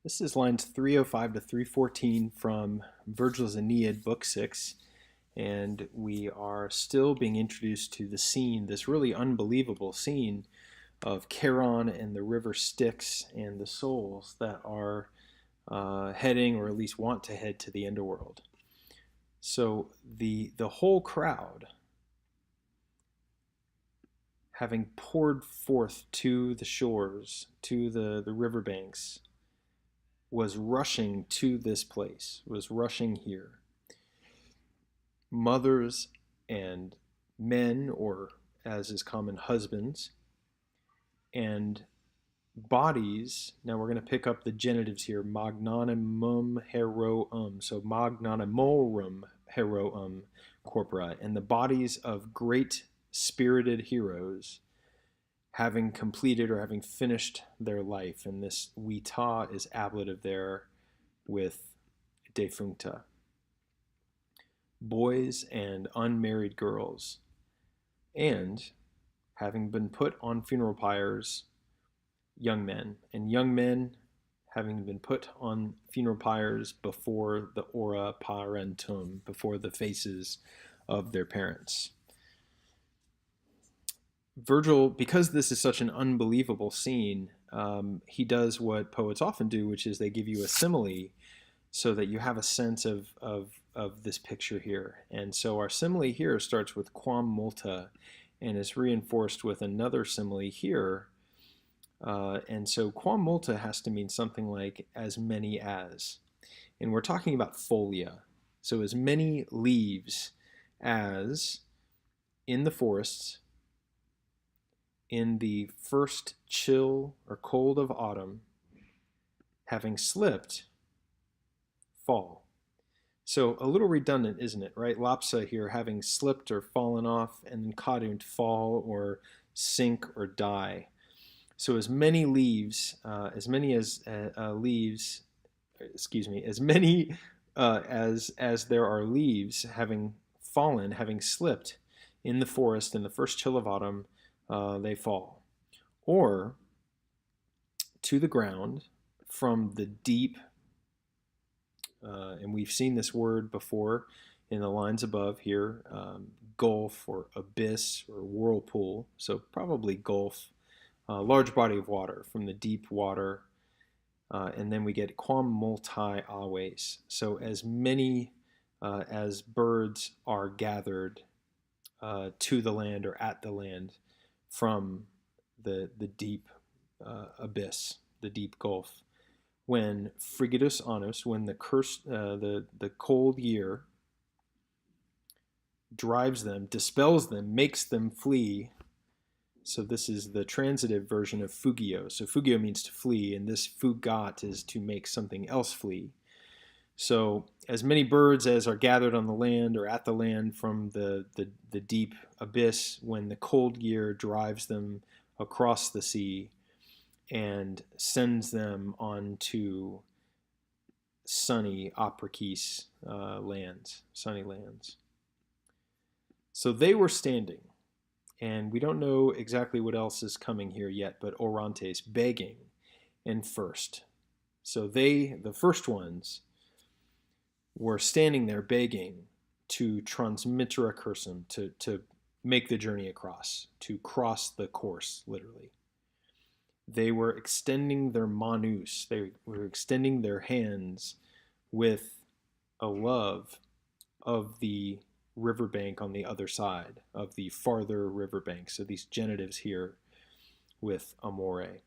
This is lines 305 to 314 from Vergil's Aeneid, Book 6, and we are still being introduced to the scene, this really unbelievable scene of Charon and the river Styx and the souls that are heading, or at least want to head, to the underworld. So the whole crowd, having poured forth to the shores, to the riverbanks, was rushing to this place, was rushing here. Mothers and men, or as is common, husbands, and bodies. Now we're going to pick up the genitives here, magnanimum heroum. So magnanimorum heroum corpora, and the bodies of great spirited heroes having completed or having finished their life. And this vita is ablative there with defuncta. Boys and unmarried girls, and having been put on funeral pyres, young men, and young men having been put on funeral pyres before the ora parentum, before the faces of their parents. Vergil, because this is such an unbelievable scene, he does what poets often do, which is they give you a simile so that you have a sense of this picture here. And so our simile here starts with quam multa and is reinforced with another simile here. And so quam multa has to mean something like as many as. And we're talking about folia. So as many leaves as in the forests in the first chill or cold of autumn, having slipped, fall. So a little redundant, isn't it, right? Lapsa here, having slipped or fallen off, and then cadunt, fall or sink or die. So as many leaves, as many as leaves, excuse me, as many as there are leaves having fallen, having slipped in the forest in the first chill of autumn, they fall. Or to the ground from the deep, and we've seen this word before in the lines above here, gulf or abyss or whirlpool. So probably gulf, large body of water, from the deep water. And then we get quam multi aves. So as many as birds are gathered to the land or at the land from the deep abyss, the deep gulf. When frigidus annus, when the cold year drives them, dispels them, makes them flee. So this is the transitive version of fugio. So fugio means to flee, and this fugat is to make something else flee. So as many birds as are gathered on the land or at the land from the deep abyss, when the cold year drives them across the sea and sends them onto sunny aprikis lands, sunny lands. So they were standing, and we don't know exactly what else is coming here yet, but orantes, begging, and first. So they, the first ones, were standing there begging to transmittere cursum, to make the journey across, to cross the course, literally. They were extending their manus, they were extending their hands with a love of the riverbank on the other side, of the farther riverbank. So these genitives here with amore.